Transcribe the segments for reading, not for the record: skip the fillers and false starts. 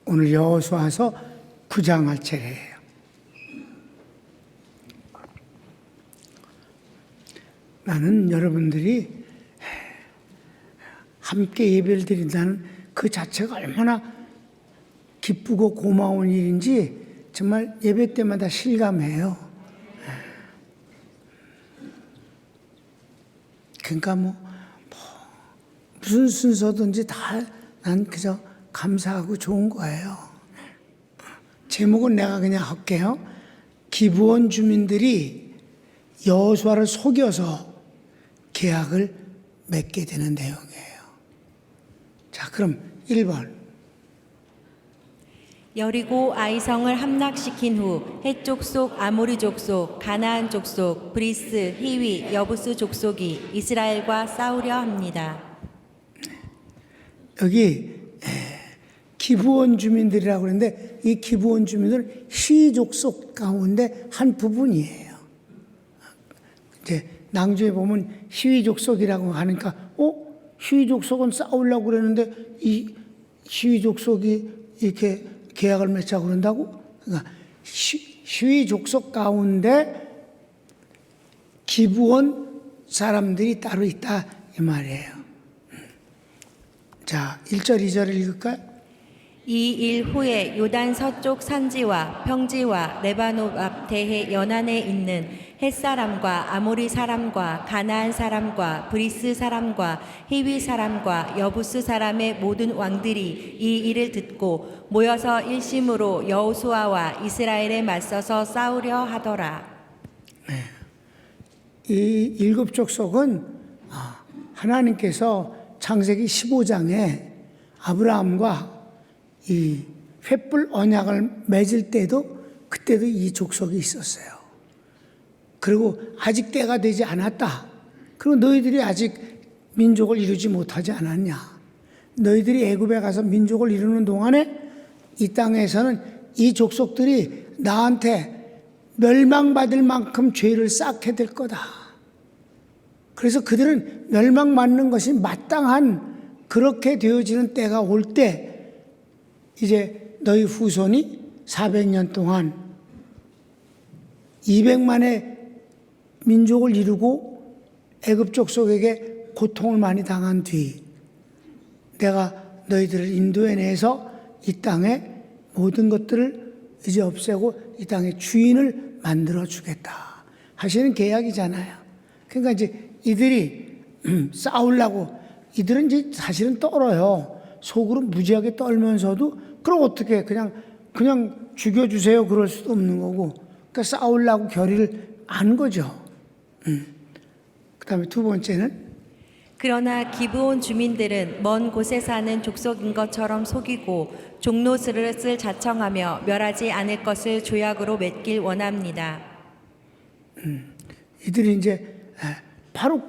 오늘 여호수아서 9장 할 차례예요. 나는 여러분들이 함께 예배를 드린다는 그 자체가 얼마나 기쁘고 고마운 일인지 정말 예배 때마다 실감해요. 그러니까 무슨 순서든지 다 난 그저 감사하고 좋은 거예요. 제목은 내가 그냥 할게요. 기브온 주민들이 여호수아를 속여서 계약을 맺게 되는 내용이에요. 자, 그럼 1번. 여리고 아이성을 함락시킨 후 헷 족속, 아모리 족속, 가나안 족속, 브리스, 히위, 여부스 족속이 이스라엘과 싸우려 합니다. 여기 기브온 주민들이라고 그러는데 이 기브온 주민들은 히위 족속 가운데 한 부분이에요. 이제 낭주에 보면 히위 족속이라고 하니까 히위 족속은 싸우려고 그러는데 이 히위 족속이 이렇게 계약을 맺자고 그런다고? 그러니까 히위 족속 가운데 기브온 사람들이 따로 있다 이 말이에요. 자, 1절 2절을 읽을까요? 이 일 후에 요단 서쪽 산지와 평지와 레바논 앞 대해 연안에 있는 헷 사람과 아모리 사람과 가나안 사람과 브리스 사람과 히위 사람과 여부스 사람의 모든 왕들이 이 일을 듣고 모여서 일심으로 여호수아와 이스라엘에 맞서서 싸우려 하더라. 이 7족속은 하나님께서 창세기 15장에 아브라함과 이 횃불 언약을 맺을 때도 그때도 이 족속이 있었어요. 그리고 아직 때가 되지 않았다. 그리고 너희들이 아직 민족을 이루지 못하지 않았냐. 너희들이 애굽에 가서 민족을 이루는 동안에 이 땅에서는 이 족속들이 나한테 멸망받을 만큼 죄를 쌓게 될 거다. 그래서 그들은 멸망받는 것이 마땅한 그렇게 되어지는 때가 올 때 이제 너희 후손이 400년 동안 200만의 민족을 이루고 애굽 족속에게 고통을 많이 당한 뒤 내가 너희들을 인도해내서 이 땅에 모든 것들을 이제 없애고 이 땅의 주인을 만들어 주겠다 하시는 계약이잖아요. 그러니까 이제 이들이 싸우려고 이들은 이제 사실은 떨어요. 속으로 무지하게 떨면서도 그럼 어떻게 그냥 죽여주세요 그럴 수도 없는 거고 그러니까 싸우려고 결의를 안 거죠. 그 다음에 두 번째는 그러나 기브온 주민들은 먼 곳에 사는 족속인 것처럼 속이고 종노릇을 자청하며 멸하지 않을 것을 조약으로 맺길 원합니다. 이들이 이제 바로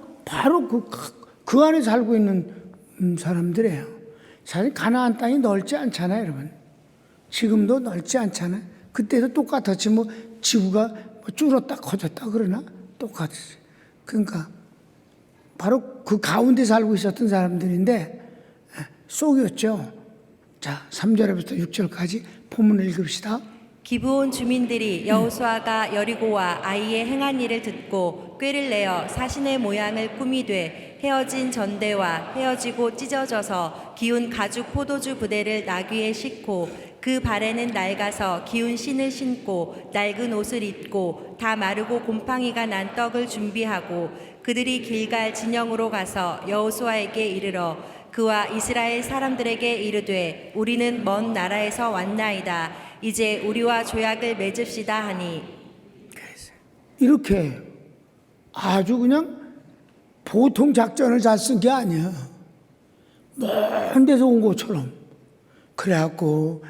그 안에 살고 있는 사람들이에요. 사실 가나안 땅이 넓지 않잖아요, 여러분. 지금도 넓지 않잖아요. 그때도 똑같았지 지구가 줄었다 커졌다 그러나 똑같았어요. 그러니까 바로 그 가운데 살고 있었던 사람들인데 속였죠. 자, 3절부터 6절까지 본문을 읽읍시다. 기브온 주민들이 여호수아가 여리고와 아이의 행한 일을 듣고 꾀를 내어 사신의 모양을 꾸미되 헤어진 전대와 헤어지고 찢어져서 기운 가죽 포도주 부대를 나귀에 싣고 그 발에는 낡아서 기운 신을 신고 낡은 옷을 입고 다 마르고 곰팡이가 난 떡을 준비하고 그들이 길갈 진영으로 가서 여호수아에게 이르러 그와 이스라엘 사람들에게 이르되 우리는 먼 나라에서 왔나이다. 이제 우리와 조약을 맺읍시다 하니 이렇게 아주 그냥 보통 작전을 잘 쓴 게 아니야. 먼 데서 온 것처럼. 그래갖고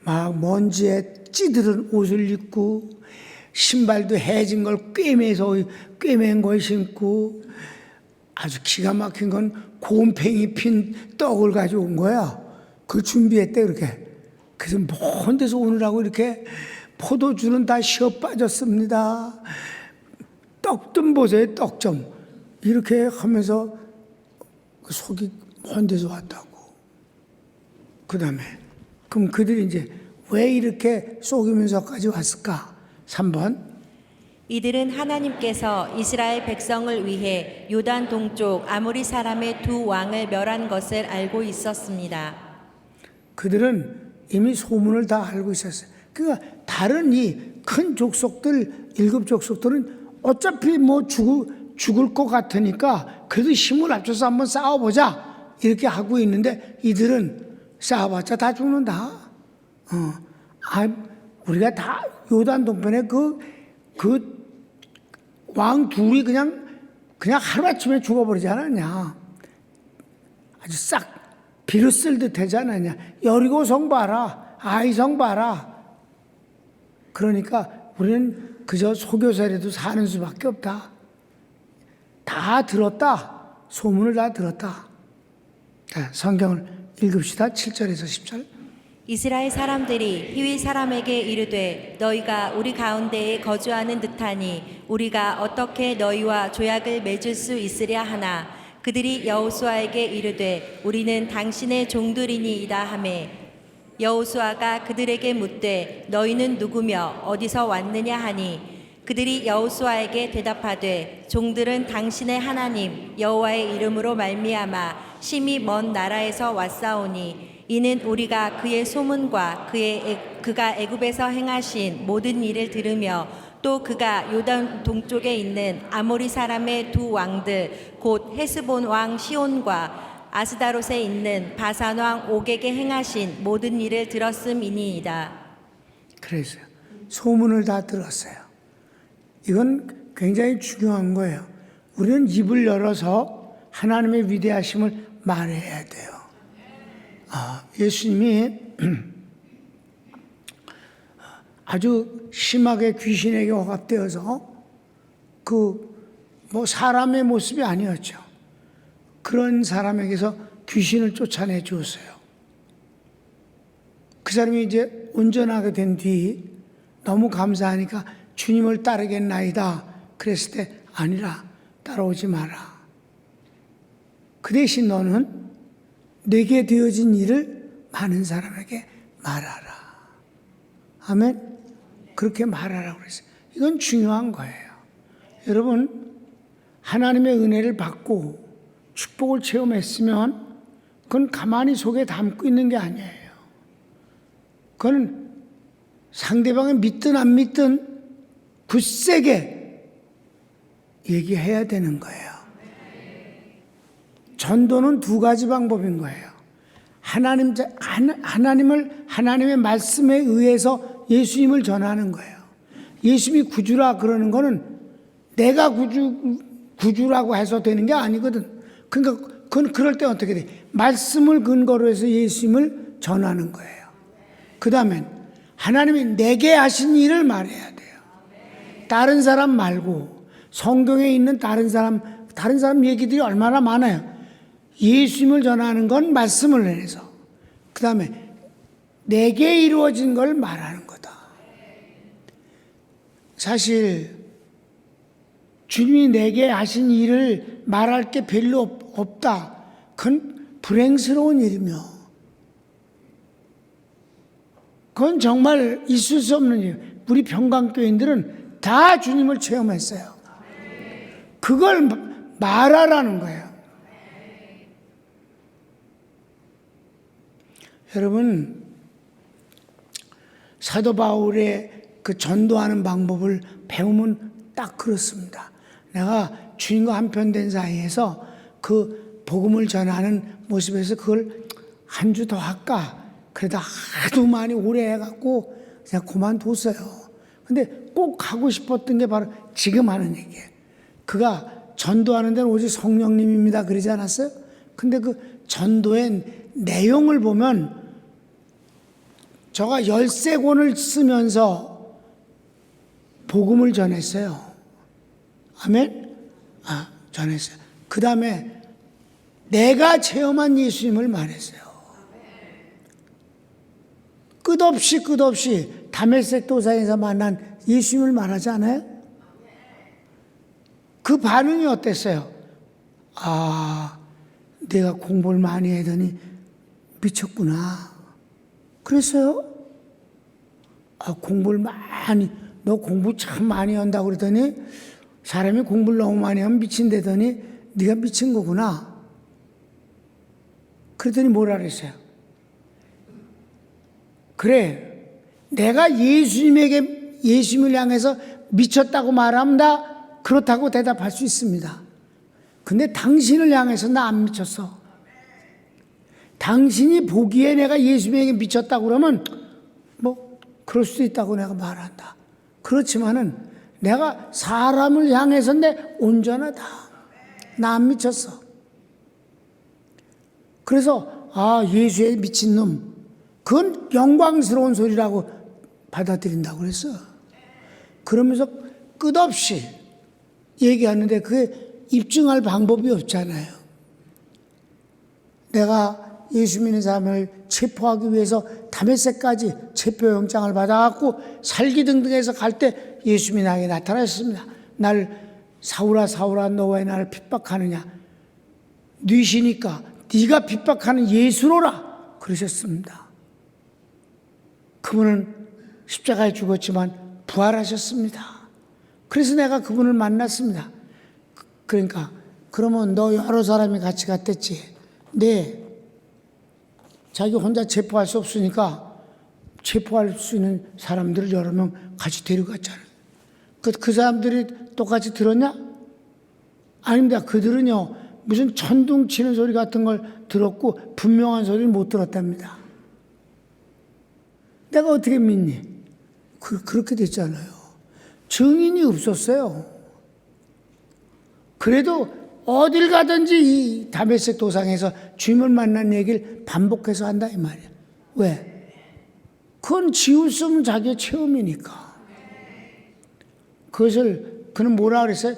막 먼지에 찌들은 옷을 입고 신발도 해진 걸 꿰맨 걸 신고 아주 기가 막힌 건 곰팡이 핀 떡을 가지고 온 거야. 그걸 준비했대 그렇게. 그래서 먼 데서 오느라고 이렇게 포도주는 다 쉬어 빠졌습니다. 떡 좀 보세요, 떡 좀. 이렇게 하면서 속이 먼 데서 왔다고. 그 다음에 그럼 그들이 이제 왜 이렇게 속이면서까지 왔을까? 3번. 이들은 하나님께서 이스라엘 백성을 위해 요단 동쪽 아모리 사람의 두 왕을 멸한 것을 알고 있었습니다. 그들은 이미 소문을 다 알고 있었어요. 그러니까 다른 이 큰 족속들, 7족속들은 어차피 뭐 죽을 것 같으니까 그래도 힘을 합쳐서 한번 싸워보자 이렇게 하고 있는데 이들은 싸워봤자 다 죽는다. 우리가 다 요단 동편에 그 왕 둘이 그냥 하루아침에 죽어버리지 않았냐. 아주 싹 비루 쓸 듯 하지 않았냐. 여리고성 봐라, 아이성 봐라. 그러니까 우리는 그저 소교사라도 사는 수밖에 없다. 다 들었다. 소문을 다 들었다. 자, 성경을 읽읍시다. 7절에서 10절. 이스라엘 사람들이 히위 사람에게 이르되 너희가 우리 가운데에 거주하는 듯하니 우리가 어떻게 너희와 조약을 맺을 수 있으랴 하나 그들이 여호수아에게 이르되 우리는 당신의 종들이니이다 하매 여호수아가 그들에게 묻되 너희는 누구며 어디서 왔느냐 하니 그들이 여호수아에게 대답하되 종들은 당신의 하나님 여호와의 이름으로 말미암아 심히 먼 나라에서 왔사오니 이는 우리가 그의 소문과 그가 애굽에서 행하신 모든 일을 들으며 또 그가 요단 동쪽에 있는 아모리 사람의 두 왕들 곧 헤스본 왕 시온과 아스다롯에 있는 바산 왕 옥에게 행하신 모든 일을 들었음이니이다. 그래서요. 소문을 다 들었어요. 이건 굉장히 중요한 거예요. 우리는 입을 열어서 하나님의 위대하심을 말해야 돼요. 예수님이 아주 심하게 귀신에게 억압되어서 사람의 모습이 아니었죠. 그런 사람에게서 귀신을 쫓아내 주었어요. 그 사람이 이제 온전하게 된 뒤 너무 감사하니까 주님을 따르겠나이다. 그랬을 때 아니라 따라오지 마라. 그 대신 너는 내게 되어진 일을 많은 사람에게 말하라. 아멘. 그렇게 말하라고 그랬어요. 이건 중요한 거예요. 여러분, 하나님의 은혜를 받고 축복을 체험했으면 그건 가만히 속에 담고 있는 게 아니에요. 그건 상대방이 믿든 안 믿든 굳세게 얘기해야 되는 거예요. 전도는 두 가지 방법인 거예요. 하나님의 말씀에 의해서 예수님을 전하는 거예요. 예수님이 구주라 그러는 거는 내가 구주라고 해서 되는 게 아니거든. 그러니까 그건 그럴 때 어떻게 돼? 말씀을 근거로 해서 예수님을 전하는 거예요. 그 다음엔 하나님이 내게 하신 일을 말해야 돼요. 다른 사람 말고 성경에 있는 다른 사람 얘기들이 얼마나 많아요. 예수님을 전하는 건 말씀을 해서 그 다음에 내게 이루어진 걸 말하는 거다. 사실 주님이 내게 하신 일을 말할 게 별로 없다. 그건 불행스러운 일이며 그건 정말 있을 수 없는 일. 우리 평강교인들은 다 주님을 체험했어요. 그걸 말하라는 거예요. 여러분, 사도 바울의 그 전도하는 방법을 배우면 딱 그렇습니다. 내가 주님과 한편 된 사이에서 그 복음을 전하는 모습에서 그걸 한 주 더 할까? 그러다 하도 많이 오래 해갖고 그냥 그만뒀어요. 근데 꼭 하고 싶었던 게 바로 지금 하는 얘기예요. 그가 전도하는 데는 오직 성령님입니다. 그러지 않았어요? 근데 그 전도의 내용을 보면 저가 13권을 쓰면서 복음을 전했어요. 아멘? 전했어요. 그 다음에 내가 체험한 예수님을 말했어요. 끝없이 다메섹 도상에서 만난 예수님을 말하지 않아요? 그 반응이 어땠어요? 내가 공부를 많이 하더니 미쳤구나. 그랬어요. 공부를 많이, 너 공부 참 많이 한다고 그러더니 사람이 공부를 너무 많이 하면 미친다더니 네가 미친 거구나. 그랬더니 뭐라 그랬어요? 그래, 내가 예수님을 향해서 미쳤다고 말하면 나 그렇다고 대답할 수 있습니다. 근데 당신을 향해서 나 안 미쳤어. 당신이 보기에 내가 예수님에게 미쳤다고 그러면 뭐 그럴 수도 있다고 내가 말한다. 그렇지만은 내가 사람을 향해서 내 온전하다. 나 안 미쳤어. 그래서 예수의 미친놈, 그건 영광스러운 소리라고 받아들인다고 그랬어. 그러면서 끝없이 얘기하는데 그게 입증할 방법이 없잖아요. 내가 예수 믿는 사람을 체포하기 위해서 다메섹까지 체포영장을 받아갖고 살기등등해서 갈 때 예수님이 나에게 나타나셨습니다. 날 사울아 사울아 너 왜 나를 핍박하느냐. 뉘시니까 네가 핍박하는 예수로라 그러셨습니다. 그분은 십자가에 죽었지만 부활하셨습니다. 그래서 내가 그분을 만났습니다. 그러니까 그러면 너 여러 사람이 같이 갔댔지. 네. 자기 혼자 체포할 수 없으니까 체포할 수 있는 사람들을 여러 명 같이 데려갔잖아요. 그 사람들이 똑같이 들었냐? 아닙니다. 그들은요 무슨 천둥 치는 소리 같은 걸 들었고 분명한 소리를 못 들었답니다. 내가 어떻게 믿니? 그렇게 됐잖아요. 증인이 없었어요. 그래도 어딜 가든지 이 다메섹 도상에서 주님을 만난 얘기를 반복해서 한다 이 말이야. 왜? 그건 지울 수 없는 자기의 체험이니까. 그것을 그는 뭐라 그랬어요?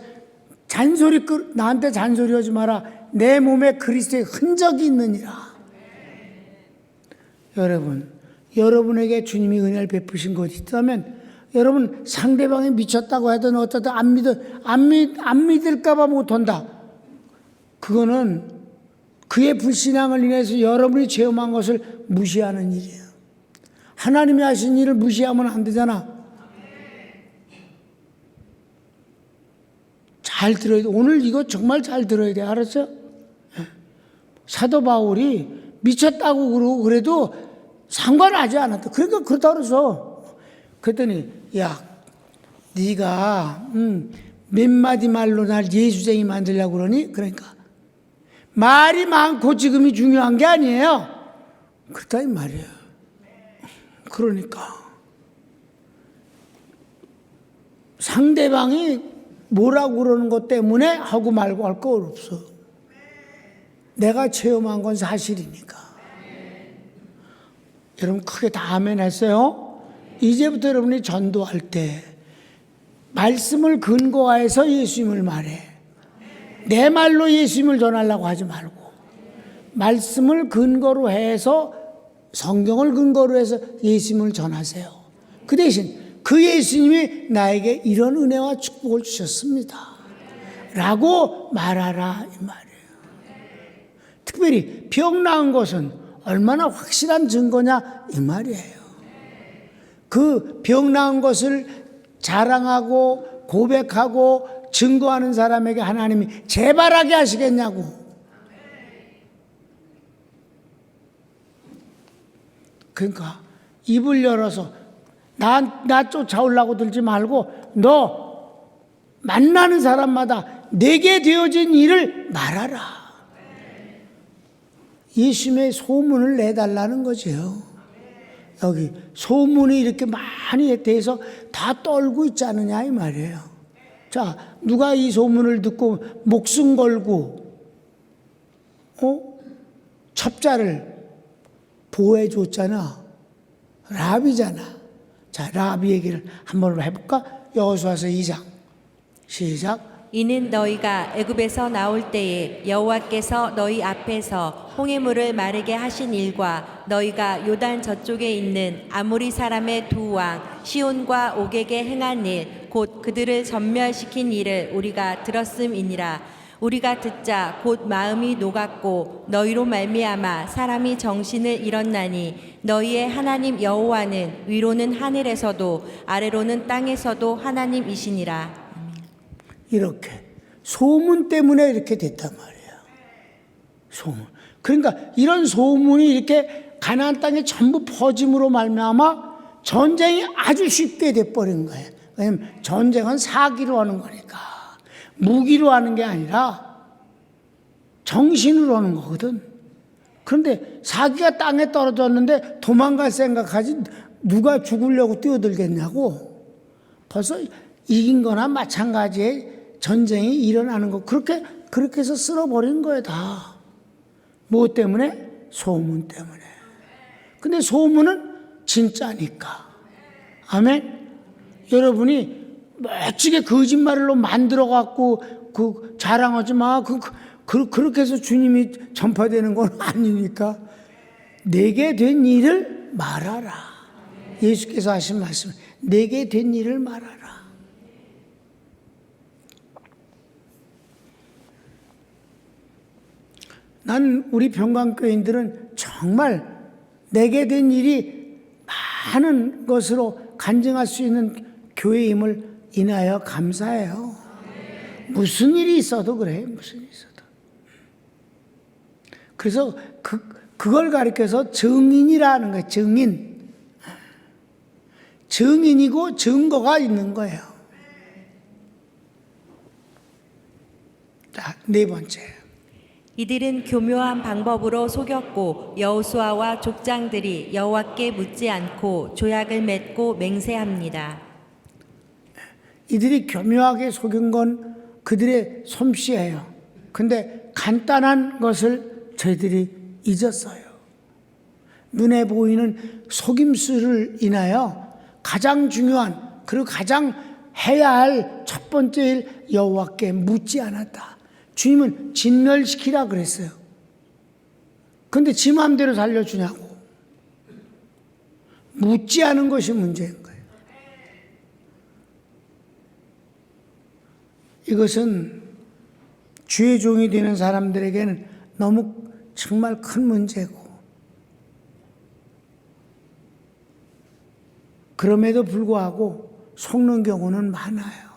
나한테 잔소리하지 마라. 내 몸에 그리스도의 흔적이 있느니라. 여러분에게 주님이 은혜를 베푸신 것이 있다면 여러분 상대방이 미쳤다고 하든 어쩌든 안 믿을까봐 못한다. 그거는 그의 불신앙을 인해서 여러분이 체험한 것을 무시하는 일이에요. 하나님이 하신 일을 무시하면 안 되잖아. 잘 들어야 돼. 오늘 이거 정말 잘 들어야 돼. 알았죠? 사도 바울이 미쳤다고 그러고 그래도 상관하지 않았다. 그러니까 그렇다 그래서 그랬더니 야 네가 몇 마디 말로 날 예수쟁이 만들려고 그러니? 그러니까 말이 많고 지금이 중요한 게 아니에요. 그렇다 이 말이에요. 그러니까 상대방이 뭐라고 그러는 것 때문에 하고 말고 할 거 없어. 내가 체험한 건 사실이니까. 여러분 크게 다 아멘 했어요? 이제부터 여러분이 전도할 때 말씀을 근거해서 예수님을 말해. 내 말로 예수님을 전하려고 하지 말고 말씀을 근거로 해서 성경을 근거로 해서 예수님을 전하세요. 그 대신 그 예수님이 나에게 이런 은혜와 축복을 주셨습니다 라고 말하라 이 말이에요. 특별히 병 나은 것은 얼마나 확실한 증거냐 이 말이에요. 그 병 나은 것을 자랑하고 고백하고 증거하는 사람에게 하나님이 재발하게 하시겠냐고. 그러니까 입을 열어서 나 쫓아오려고 들지 말고 너 만나는 사람마다 내게 되어진 일을 말하라. 예수님의 소문을 내달라는 거죠. 여기 소문이 이렇게 많이 대해서 다 떨고 있지 않느냐 이 말이에요. 자, 누가 이 소문을 듣고 목숨 걸고 첩자를 보호해 줬잖아. 라비잖아. 자, 라비 얘기를 한번 해볼까? 여호수아서 2장 시작. 이는 너희가 애굽에서 나올 때에 여호와께서 너희 앞에서 홍해물을 마르게 하신 일과 너희가 요단 저쪽에 있는 아모리 사람의 두 왕 시온과 옥에게 행한 일 곧 그들을 전멸시킨 일을 우리가 들었음이니라. 우리가 듣자 곧 마음이 녹았고 너희로 말미암아 사람이 정신을 잃었나니 너희의 하나님 여호와는 위로는 하늘에서도 아래로는 땅에서도 하나님이시니라. 이렇게 소문 때문에 이렇게 됐단 말이에요. 소문. 그러니까 이런 소문이 이렇게 가나안 땅에 전부 퍼짐으로 말미암아 전쟁이 아주 쉽게 돼버린 거예요. 왜냐하면 전쟁은 사기로 하는 거니까. 무기로 하는 게 아니라 정신으로 하는 거거든. 그런데 사기가 땅에 떨어졌는데 도망갈 생각하지 누가 죽으려고 뛰어들겠냐고. 벌써 이긴 거나 마찬가지의 전쟁이 일어나는 거. 그렇게 해서 쓸어버린 거예요, 다. 뭐 때문에? 소문 때문에. 근데 소문은 진짜니까. 아멘? 여러분이 멋지게 거짓말로 만들어갖고 자랑하지 마. 그렇게 해서 주님이 전파되는 건 아니니까. 내게 된 일을 말하라. 예수께서 하신 말씀. 내게 된 일을 말하라. 난 우리 병강교인들은 정말 내게 된 일이 많은 것으로 간증할 수 있는 교회임을 인하여 감사해요. 무슨 일이 있어도 그래, 무슨 일이 있어도. 그래서 그걸 가리켜서 증인이라는 거예요, 증인. 증인이고 증거가 있는 거예요. 자, 네 번째. 이들은 교묘한 방법으로 속였고 여호수아와 족장들이 여호와께 묻지 않고 조약을 맺고 맹세합니다. 이들이 교묘하게 속인 건 그들의 솜씨예요. 근데 간단한 것을 저희들이 잊었어요. 눈에 보이는 속임수를 인하여 가장 중요한 그리고 가장 해야 할 첫 번째 일 여호와께 묻지 않았다. 주님은 진멸시키라 그랬어요. 근데 지 마음대로 살려주냐고. 묻지 않은 것이 문제인 거예요. 이것은 주의 종이 되는 사람들에게는 너무 정말 큰 문제고, 그럼에도 불구하고 속는 경우는 많아요.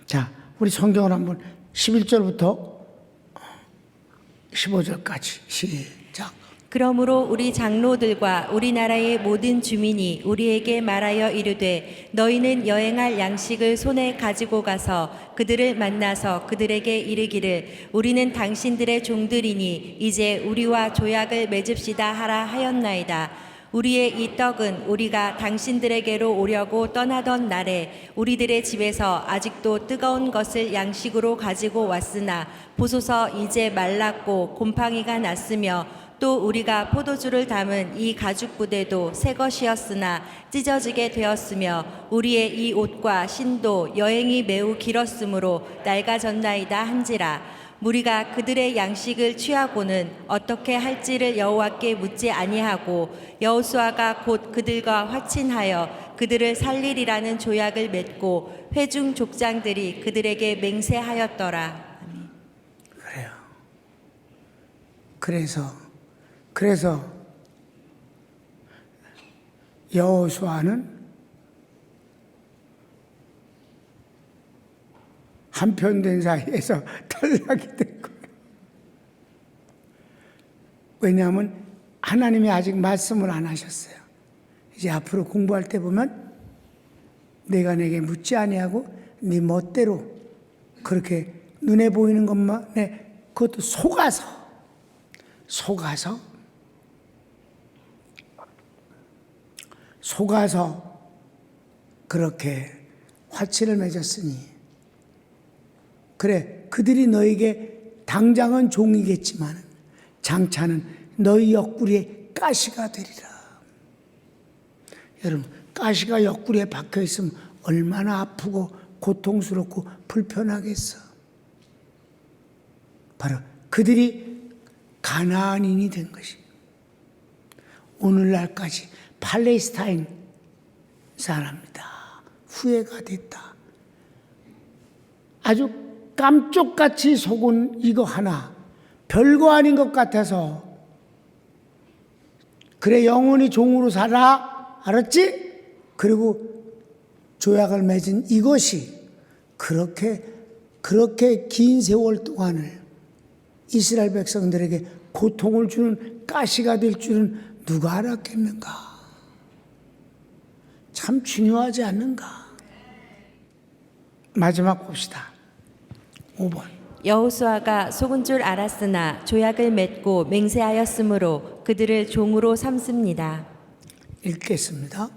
자, 우리 성경을 한번 11절부터 15절까지 시작. 그러므로 우리 장로들과 우리나라의 모든 주민이 우리에게 말하여 이르되 너희는 여행할 양식을 손에 가지고 가서 그들을 만나서 그들에게 이르기를 우리는 당신들의 종들이니 이제 우리와 조약을 맺읍시다 하라 하였나이다. 우리의 이 떡은 우리가 당신들에게로 오려고 떠나던 날에 우리들의 집에서 아직도 뜨거운 것을 양식으로 가지고 왔으나 보소서 이제 말랐고 곰팡이가 났으며 또 우리가 포도주를 담은 이 가죽 부대도 새 것이었으나 찢어지게 되었으며 우리의 이 옷과 신도 여행이 매우 길었으므로 낡아졌나이다 한지라. 무리가 그들의 양식을 취하고는 어떻게 할지를 여호와께 묻지 아니하고 여호수아가 곧 그들과 화친하여 그들을 살리리라는 조약을 맺고 회중 족장들이 그들에게 맹세하였더라. 그래요. 그래서 여호수아는 한편된 사이에서 탈락이 된 거예요. 왜냐하면 하나님이 아직 말씀을 안 하셨어요. 이제 앞으로 공부할 때 보면 내가 내게 묻지 아니하고 네 멋대로 그렇게 눈에 보이는 것만 그것도 속아서 그렇게 화치를 맺었으니 그래 그들이 너에게 당장은 종이겠지만 장차는 너희 옆구리에 가시가 되리라. 여러분 가시가 옆구리에 박혀 있으면 얼마나 아프고 고통스럽고 불편하겠어. 바로 그들이 가나안인이 된 것이 오늘날까지 팔레스타인 사람이다. 후회가 됐다. 아주 깜쪽같이 속은 이거 하나 별거 아닌 것 같아서 그래 영원히 종으로 살아 알았지? 그리고 조약을 맺은 이것이 그렇게 긴 세월 동안을 이스라엘 백성들에게 고통을 주는 가시가 될 줄은 누가 알았겠는가? 참 중요하지 않는가? 마지막 봅시다. 5번. 여호수아가 속은 줄 알았으나 조약을 맺고 맹세하였으므로 그들을 종으로 삼습니다. 읽겠습니다.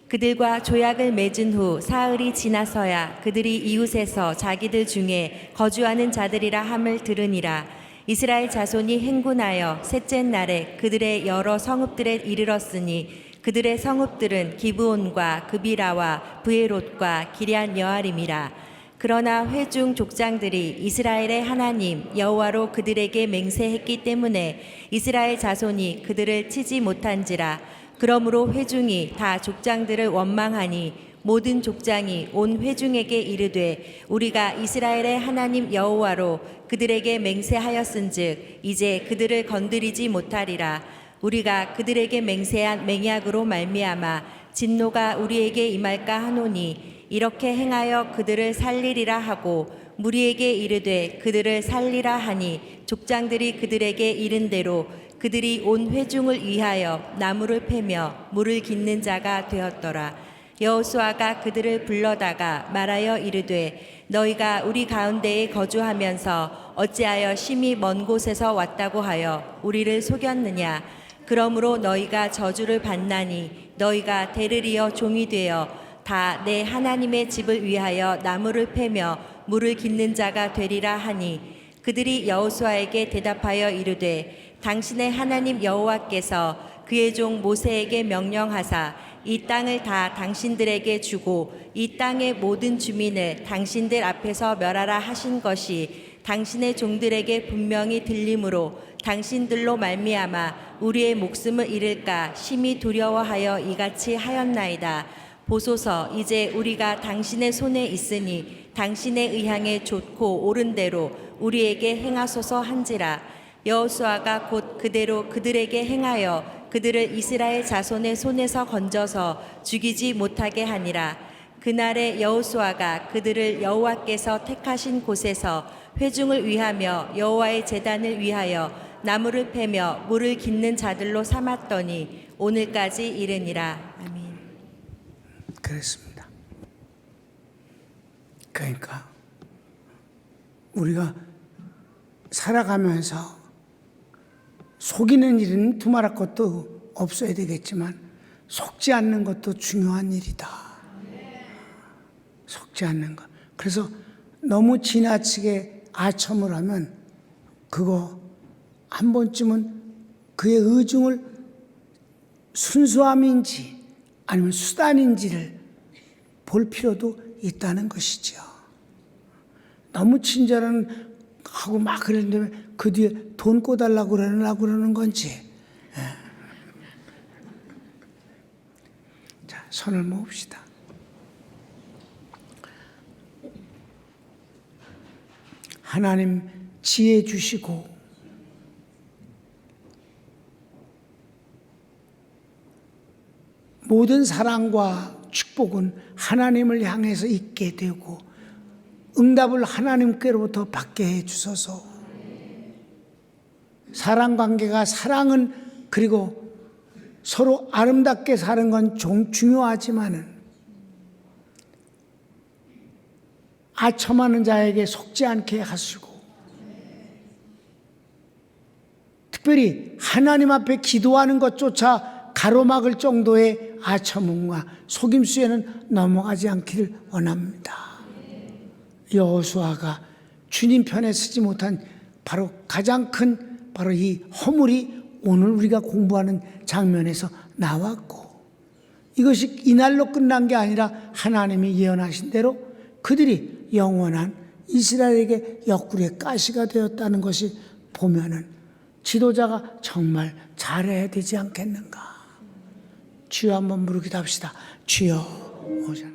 그들과 조약을 맺은 후 사흘이 지나서야 그들이 이웃에서 자기들 중에 거주하는 자들이라 함을 들으니라. 이스라엘 자손이 행군하여 셋째 날에 그들의 여러 성읍들에 이르렀으니 그들의 성읍들은 기브온과 그비라와 브에롯과 기럇 여아림이라. 그러나 회중 족장들이 이스라엘의 하나님 여호와로 그들에게 맹세했기 때문에 이스라엘 자손이 그들을 치지 못한지라. 그러므로 회중이 다 족장들을 원망하니 모든 족장이 온 회중에게 이르되 우리가 이스라엘의 하나님 여호와로 그들에게 맹세하였은즉 이제 그들을 건드리지 못하리라. 우리가 그들에게 맹세한 맹약으로 말미암아 진노가 우리에게 임할까 하노니 이렇게 행하여 그들을 살리리라 하고 무리에게 이르되 그들을 살리라 하니 족장들이 그들에게 이른 대로 그들이 온 회중을 위하여 나무를 패며 물을 깃는 자가 되었더라. 여호수아가 그들을 불러다가 말하여 이르되 너희가 우리 가운데에 거주하면서 어찌하여 심히 먼 곳에서 왔다고 하여 우리를 속였느냐. 그러므로 너희가 저주를 받나니 너희가 대를 이어 종이 되어 다 내 하나님의 집을 위하여 나무를 패며 물을 깃는 자가 되리라 하니 그들이 여호수아에게 대답하여 이르되 당신의 하나님 여호와께서 그의 종 모세에게 명령하사 이 땅을 다 당신들에게 주고 이 땅의 모든 주민을 당신들 앞에서 멸하라 하신 것이 당신의 종들에게 분명히 들림으로 당신들로 말미암아 우리의 목숨을 잃을까 심히 두려워하여 이같이 하였나이다. 보소서 이제 우리가 당신의 손에 있으니 당신의 의향에 좋고 옳은 대로 우리에게 행하소서 한지라. 여호수아가 곧 그대로 그들에게 행하여 그들을 이스라엘 자손의 손에서 건져서 죽이지 못하게 하니라. 그날에 여호수아가 그들을 여호와께서 택하신 곳에서 회중을 위하며 여호와의 제단을 위하여 나무를 패며 물을 깃는 자들로 삼았더니 오늘까지 이르니라. 아멘. 그렇습니다. 그러니까 우리가 살아가면서 속이는 일은 두말할 것도 없어야 되겠지만 속지 않는 것도 중요한 일이다. 속지 않는 것. 그래서 너무 지나치게 아첨을 하면 그거 한 번쯤은 그의 의중을 순수함인지 아니면 수단인지를 볼 필요도 있다는 것이죠. 너무 친절한 하고 막 그랬는데 그 뒤에 돈 꿔달라고 그러는 건지. 자, 손을 모읍시다. 하나님 지혜 주시고 모든 사랑과 축복은 하나님을 향해서 있게 되고 응답을 하나님께로부터 받게 해 주소서. 사랑관계가 사랑은 그리고 서로 아름답게 사는 건 중요하지만은 아첨하는 자에게 속지 않게 하시고 특별히 하나님 앞에 기도하는 것조차 가로막을 정도의 아첨음과 속임수에는 넘어가지 않기를 원합니다. 여호수아가 주님 편에 서지 못한 바로 가장 큰 바로 이 허물이 오늘 우리가 공부하는 장면에서 나왔고 이것이 이날로 끝난 게 아니라 하나님이 예언하신 대로 그들이 영원한 이스라엘에게 옆구리에 가시가 되었다는 것이 보면은 지도자가 정말 잘해야 되지 않겠는가. 주여 한번 부르기도 합시다. 주여 오셔라.